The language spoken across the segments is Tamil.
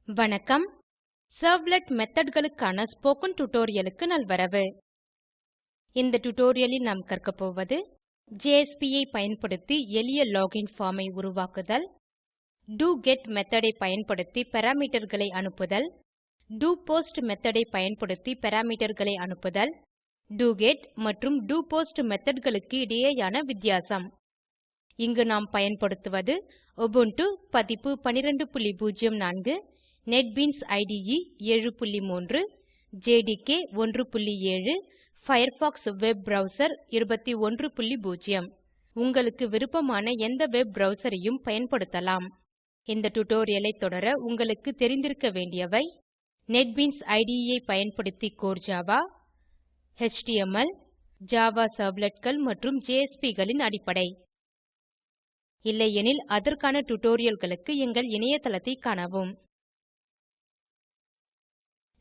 வணக்கம். சர்வ்லெட் methodகளுக்கான ஸ்போக்கன் டியூட்டோரியலுக்கு நல்வரவு. இந்த டியூட்டோரியலில் நாம் கற்க போவது JSP ஐ பயன்படுத்தி எளிய லாகின் பார்ம் ஐ உருவாக்குதல், டோகெட் மெத்தோட் ஐ பயன்படுத்தி parameterகளை அனுப்புதல், டோபோஸ்ட் மெத்தோட் ஐ பயன்படுத்தி parameterகளை அனுப்புதல், டோகெட் மற்றும் டோபோஸ்ட் methodகளுக்கு இடையேயான வித்தியாசம். இங்கு நாம் பயன்படுத்துவது உபுண்டு பதிப்பு 1204, NetBeans IDE 7.3, JDK 1.7, Firefox web browser 21.0. உங்களுக்கு விருப்பமான எந்த வெப் browserஐயும் பயன்படுத்தலாம். இந்த டியூட்டோரியலை தொடர உங்களுக்கு தெரிந்திருக்க வேண்டியவை: நெட்பீன்ஸ் IDE ஐ பயன்படுத்தி கோர் ஜாவா, HTML, ஜாவா Servletகள் மற்றும் JSPகளின் அடிப்படை. இல்லையெனில் அதற்கான டியூட்டோரியல்களுக்கு எங்கள் இணையதளத்தை காணவும்.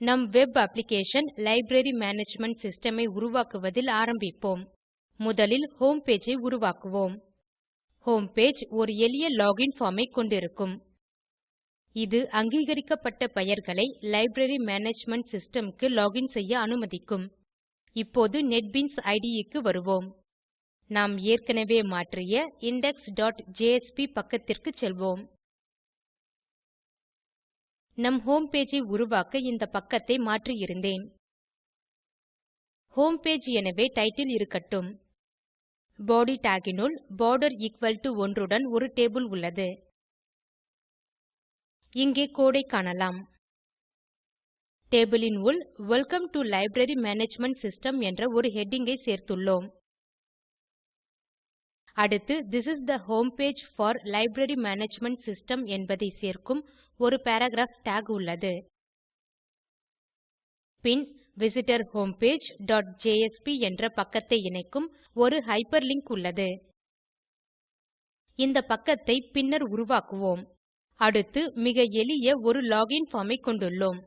நம் web application library management system ஐ உருவாக்குவதில் ஆரம்பிப்போம். முதலில் ஹோம் பேஜ் ஐ உருவாக்குவோம். ஹோம் பேஜ் ஒரு எளிய லாகின் பார்ம் ஐ கொண்டிருக்கும். இது அங்கீகரிக்கப்பட்ட பெயர்களை லைப்ரரி மேனேஜ்மெண்ட் சிஸ்டம் க்கு லாகின் செய்ய அனுமதிக்கும். இப்போது நெட்பீன்ஸ் IDE க்கு வருவோம். நாம் ஏற்கனவே மாற்றிய index.jsp பக்கத்திற்கு செல்வோம். நம் ஹோம் பேஜ் ஐ உருவாக்க இந்த பக்கத்தை மாற்றியிருந்தேன். ஹோம் பேஜ் எனவே டைட்டில் இருக்கட்டும். பாடி டாக் னுள் போர்டர் 1 உடன் ஒரு டேபிள் உள்ளது. இங்கே கோடு ஐ காணலாம். டேபிள் ன் உள் welcome to library management system என்ற ஒரு ஹெடிங் ஐ சேர்த்துள்ளோம். அடுத்து this is they home page for library management system என்பதை சேர்க்கும் ஒரு பாராகிராப் டாக் உள்ளது. பின் விசிட்டர் ஹோம்பேஜ் டாட் ஜேஎஸ்பி என்ற பக்கத்தை இணைக்கும் ஒரு ஹைப்பர்லிங்க் உள்ளது. இந்த பக்கத்தை பின்னர் உருவாக்குவோம். அடுத்து மிக எளிய ஒரு லாகின் பார்ம் ஐ கொண்டுள்ளோம்.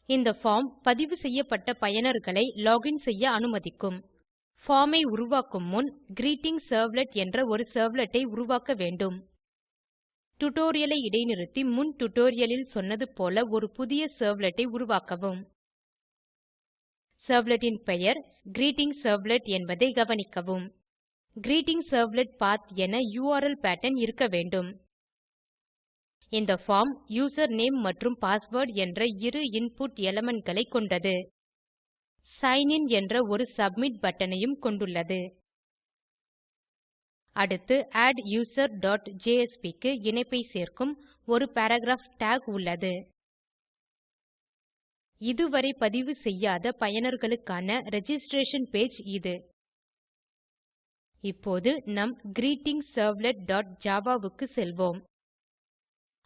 இந்த பார்ம் பதிவு செய்யப்பட்ட பயனர்களை லாகின் செய்ய அனுமதிக்கும். பார்ம் ஐ உருவாக்கும் முன் கிரீட்டிங்சர்வ்லெட் என்ற ஒரு செர்வ்லெட் ஐ உருவாக்க வேண்டும். டியூட்டோரியல் ஐ இடைநிறுத்தி முன் டியூட்டோரியல் ல் சொன்னது போல ஒரு புதிய செர்வ்லெட் ஐ உருவாக்கவும். செர்வ்லெட் ன் பெயர் கிரீட்டிங்சர்வ்லெட் என்பதை கவனிக்கவும். கிரீட்டிங்சர்வ்லெட் பத் என யுஆர்எல் பேட்டர்ன் இருக்க வேண்டும். இந்த பார்ம் யூசர் நேம் மற்றும் பாஸ்வேர்ட் என்ற இரு இன்புட் elementகளை கொண்டது. சைன் இன் என்ற ஒரு சப்மிட் பட்டன் ஐயும் கொண்டுள்ளது. அடுத்து adduser.jsp க்கு இணைப்பை சேர்க்கும் ஒரு பாராகிராப் டாக் உள்ளது. இதுவரை பதிவு செய்யாத பயனர்களுக்கான ரிஜிஸ்ட்ரேஷன் பேஜ் இது. இப்போது நம் greetingservletஜாவா க்கு செல்வோம்.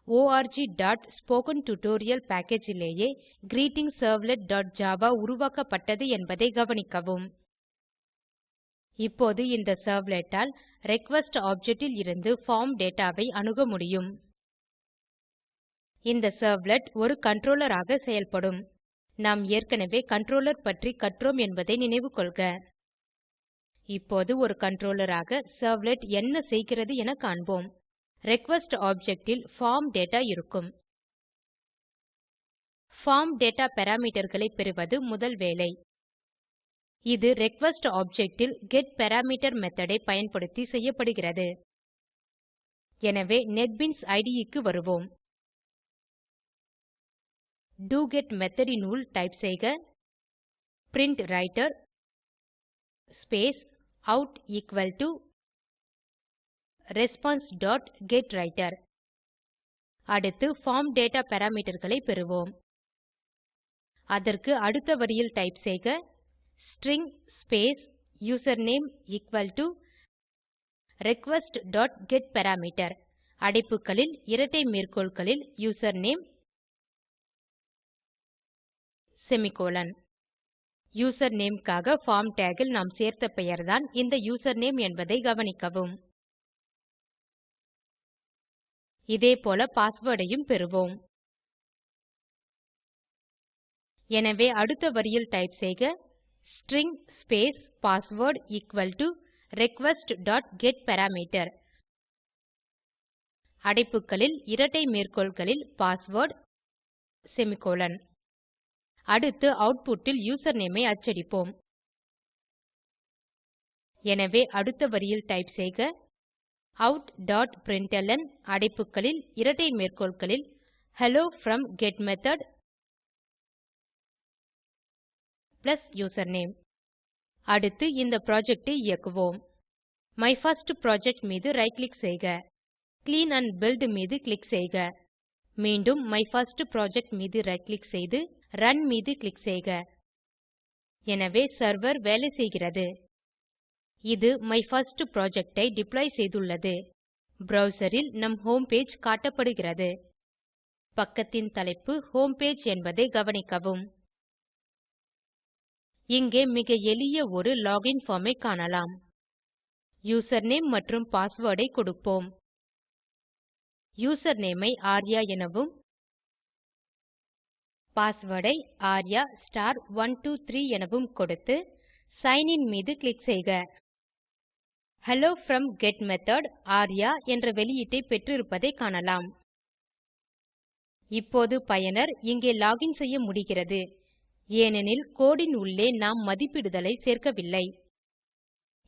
org.spokentutorial பேக்கேஜ் லேயே greetingservletஜாவா உருவாக்கப்பட்டது என்பதை கவனிக்கவும். இப்போது இந்த செர்வ்லெட் ஆல் ரிக்வெஸ்ட் ஆப்ஜெக்ட் ல் இருந்து பார்ம் டேட்டா ஐ அணுக முடியும். இந்த செர்வ்லெட் ஒரு கன்ட்ரோலர் ஆக செயல்படும். நாம் ஏற்கனவே கன்ட்ரோலர் பற்றி கற்றோம் என்பதை நினைவு கொள்க. இப்போது ஒரு கன்ட்ரோலர் ஆக செர்வ்லெட் என்ன செய்கிறது என காண்போம். ரிக்வெஸ்ட் ஆப்ஜெக்ட் ல் பார்ம் டேட்டா இருக்கும். பார்ம் டேட்டா parameterகளை பெறுவது முதல் வேலை. இது ரிக்வெஸ்ட் ஆப்ஜெக்ட் ல் getParameter மெத்தோட் ஐ பயன்படுத்தி செய்யப்படுகிறது. எனவே நெட்பீன்ஸ் IDE க்கு வருவோம். டோகெட் மெத்தோட் ன் உள் டைப் செய்க print writer space out equal to response dot get writer. அடுத்து பார்ம் டேட்டா parameterகளை பெறுவோம். அதற்கு அடுத்த வரியில் டைப் செய்க string space username equal to request dot get parameter அடைப்புகளில் இரட்டை மேற்கோள்களில் யூசர்நேம் செமிகோலன். யூசர்நேம் க்காக பார்ம் டாக் ல் நாம் சேர்த்த பெயர்தான் இந்த யூசர்நேம் என்பதை கவனிக்கவும். இதேபோல பாஸ்வேர்ட் ஐயும் பெறுவோம். எனவே அடுத்த வரியில் டைப் செய்க string space password equal to request dot get parameter அடைப்புகளில் இரட்டை மேற்கோள்களில் பாஸ்வேர்ட் செமிகோலன். அடுத்து அவுட்புட்டில் யூசர்நேம் ஐ அச்சடிப்போம். எனவே அடுத்த வரியில் டைப் செய்க out.println அடைப்புகளில் இரட்டை மேற்கோள்களில் ஹெல்லோ ப்ரோம் கெட்மெத்தோட் பிளஸ் யூசர்நேம். அடுத்து இந்த புரொஜெக்ட் ஐ இயக்குவோம். மை பிர்ஸ்ட் புரொஜெக்ட் மீது ரைட் கிளிக் செய்க. கிளீன் ஆண்ட் பில்ட் மீது கிளிக் செய்க. மீண்டும் மை பிர்ஸ்ட் புரொஜெக்ட் மீது ரைட் கிளிக் செய்து ரன் மீது கிளிக் செய்க. எனவே செர்வர் வேலை செய்கிறது. இது my first project I deploy செய்துள்ளது. பிரவ்சர் ல் நம் ஹோம் பேஜ் காட்டப்படுகிறது. பக்கத்தின் தலைப்பு ஹோம் பேஜ் என்பதை கவனிக்கவும். இங்கே மிக எளிய ஒரு லோகின் பார்ம் ஐ காணலாம். யூசர்நேம் மற்றும் பாஸ்வேர்ட் ஐ கொடுப்போம். யூசர்நேம் ஐ ஆர்யா எனவும் பாஸ்வேர்ட் ஐ arya*123 எனவும் கொடுத்து சைன் இன் மீது கிளிக் செய்க. ஹெல்லோ ப்ரோம் கெட்மெத்தோட் ஆர்யா என்ற வெளியீட்டை பெற்றிருப்பதை காணலாம். இப்போது பயனர் இங்கே லோகின் செய்ய முடிகிறது. ஏனெனில் கோடு ன் உள்ளே நாம் மதிப்பிடுதலை சேர்க்கவில்லை.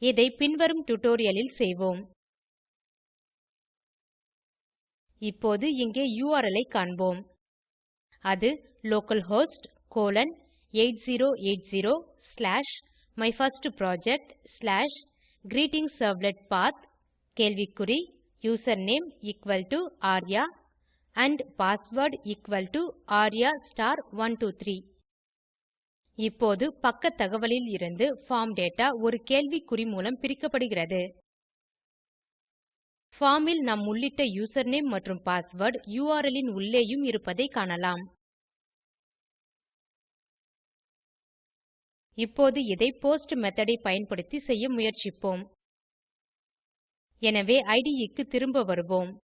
இதை பின்வரும் டுடோரியலில் செய்வோம். இப்போது இங்கே யுஆர்எல் ஐ காண்போம். அது localhost:8080/myfirstproject/greetingservletpath கேள்விக்குறி username Arya and password arya*123. இப்போது பக்க தகவலில் இருந்து பார்ம் டேட்டா ஒரு கேள்விக்குறி மூலம் பிரிக்கப்படுகிறது. பார்ம் இல் நாம் உள்ளிட்ட யூசர்நேம் மற்றும் பாஸ்வேர்ட் யுஆர்எல் ன் உள்ளேயும் இருப்பதை காணலாம். இப்போது இதை போஸ்ட் மெத்தோட் ஐ பயன்படுத்தி செய்ய முயற்சிப்போம். எனவே இடே க்கு திரும்ப வருவோம்.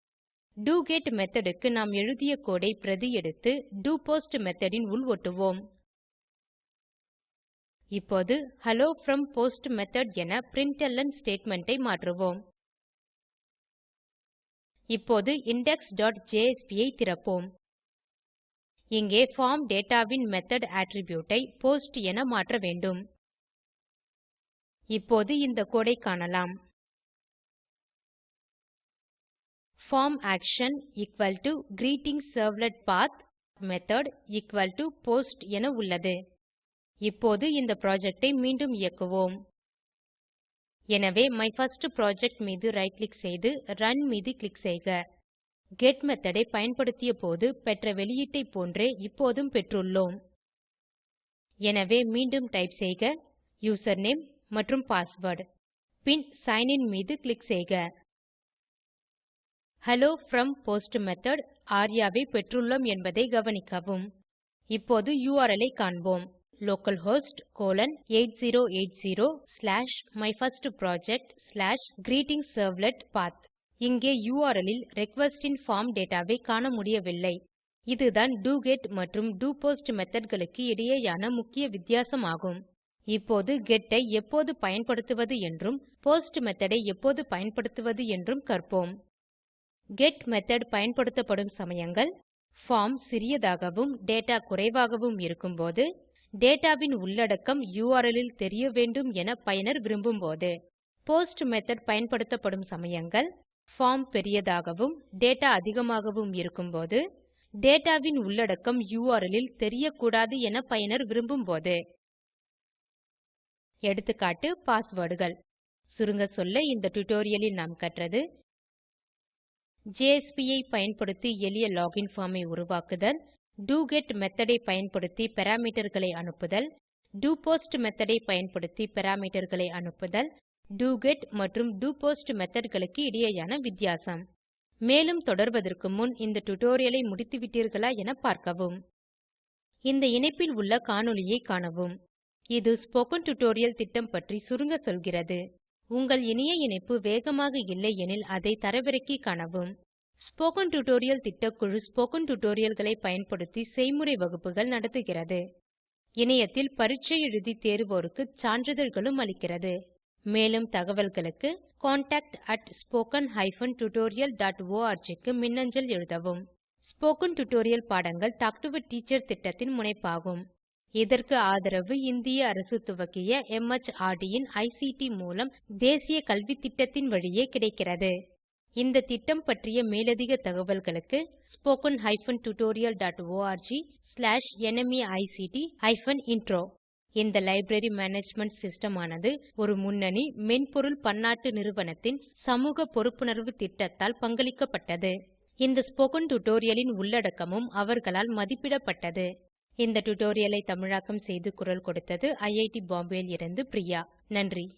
டோகெட் மெத்தோட் க்கு நாம் எழுதிய கோடு ஐ பிரதி எடுத்து டோபோஸ்ட் மெத்தோட் ன் உள் ஒட்டுவோம். இப்போது ஹெல்லோ ப்ரோம் போஸ்ட் மெத்தோட் என பிரின்ட்ல்ன் ஸ்டேட்மெண்ட் ஐ மாற்றுவோம். இப்போது indexஜேஎஸ்பி ஐ திறப்போம். இங்கே form data win method attribute ஐ போஸ்ட் என மாற்ற வேண்டும். இப்போது இந்த கோடு ஐ காணலாம். Form action greetingservletpath method post என உள்ளது. இப்போது இந்த புரொஜெக்ட் ஐ மீண்டும் இயக்குவோம். எனவே மை பிர்ஸ்ட் புரொஜெக்ட் மீது ரைட் கிளிக் செய்து ரன் மீது கிளிக் செய்க. கெட் மெத்தோட் ஐ பயன்படுத்திய போது பெற்ற வெளியீட்டை போன்றே இப்போதும் பெற்றுள்ளோம். எனவே மீண்டும் டைப் செய்க யூசர்நேம் மற்றும் பாஸ்வேர்ட். பின் சைன் இன் மீது கிளிக் செய்க. Hello from post method Arya ஐ பெற்றுள்ளோம் என்பதை கவனிக்கவும். இப்போது யுஆர்எல் ஐ காண்போம். localhost:8080/myfirstproject/greetingservletpath. இங்கே யுஆர்எல் ல் ரிக்வெஸ்ட் ன் பார்ம் டேட்டா ஐ காண முடியவில்லை. இதுதான் டோகெட் மற்றும் டோபோஸ்ட் methodகளுக்கு இடையேயான முக்கிய வித்தியாசம் ஆகும். இப்போது கெட் ஐ எப்போது பயன்படுத்துவது என்றும் போஸ்ட் மெத்தோட் ஐ எப்போது பயன்படுத்துவது என்றும் கற்போம். கெட் மெத்தோட் பயன்படுத்தப்படும் சமயங்கள் பார்ம் சிறியதாகவும் டேட்டா குறைவாகவும் இருக்கும்போது, டேட்டாவின் உள்ளடக்கம் யுஆர்எல் ல் தெரிய வேண்டும் என பயனர் விரும்பும்போது. போஸ்ட் மெத்தோட் பயன்படுத்தப்படும் சமயங்கள் பார்ம் பெரியதாகவும் டேட்டா அதிகமாகவும் இருக்கும்போது, டேட்டாவின் உள்ளடக்கம் யுஆர்எல் ல் தெரியக்கூடாது என பயனர் விரும்பும்போது. எடுத்துக்காட்டு பாஸ்வேர்டுகள். சுருங்க சொல்ல இந்த டுடோரியலில் நாம் கற்றது ஜேஎஸ்பி ஐ பயன்படுத்தி எளிய லோகின் பார்ம் ஐ உருவாக்குதல், டோகெட் மெத்தோட் ஐ பயன்படுத்தி parameterகளை அனுப்புதல், டோபோஸ்ட் மெத்தோட் ஐ பயன்படுத்தி parameterகளை அனுப்புதல், டோகெட் மற்றும் டோபோஸ்ட் methodகளுக்கு இடையேயான வித்தியாசம். மேலும் தொடர்வதற்கு முன் இந்த டுடோரியலை முடித்துவிட்டீர்களா என பார்க்கவும். இந்த இணைப்பில் உள்ள காணொளியைக் காணவும். இது ஸ்போக்கன் டியூட்டோரியல் திட்டம் பற்றி சுருங்க சொல்கிறது. உங்கள் இணைய இணைப்பு வேகமாக இல்லையெனில் அதை தரவிறக்கி காணவும். ஸ்போக்கன் டியூட்டோரியல் திட்டக்குழு ஸ்போக்கன் டியூட்டோரியல்களை பயன்படுத்தி செய்முறை வகுப்புகள் நடத்துகிறது. இணையத்தில் பரீட்சை எழுதி தேர்வோருக்கு சான்றிதழ்களும் அளிக்கிறது. மேலும் தகவல்களுக்கு contact@spoken-tutorial.org க்கு மின்னஞ்சல் எழுதவும். ஸ்போகன் டுடோரியல் பாடங்கள் டாக் டு எ டீச்சர் திட்டத்தின் முனைப்பாகும். இதற்கு ஆதரவு இந்திய அரசு துவக்கிய MHRD இன் ஐசிடி மூலம் தேசிய கல்வித்திட்டத்தின் வழியே கிடைக்கிறது. இந்த திட்டம் பற்றிய மேலதிக தகவல்களுக்கு spoken tutorial.org/nmeict-intro. இந்த லைப்ரரி மேனேஜ்மெண்ட் சிஸ்டம் ஆனது ஒரு முன்னணி மென்பொருள் பன்னாட்டு நிறுவனத்தின் சமூக பொறுப்புணர்வு திட்டத்தால் பங்களிக்கப்பட்டது. இந்த ஸ்போகன் டுடோரியலின் உள்ளடக்கமும் அவர்களால் மதிப்பிடப்பட்டது. இந்த டுடோரியலை தமிழாக்கம் செய்து குரல் கொடுத்தது ஐஐடி பாம்பேவில் இருந்து பிரியா. நன்றி.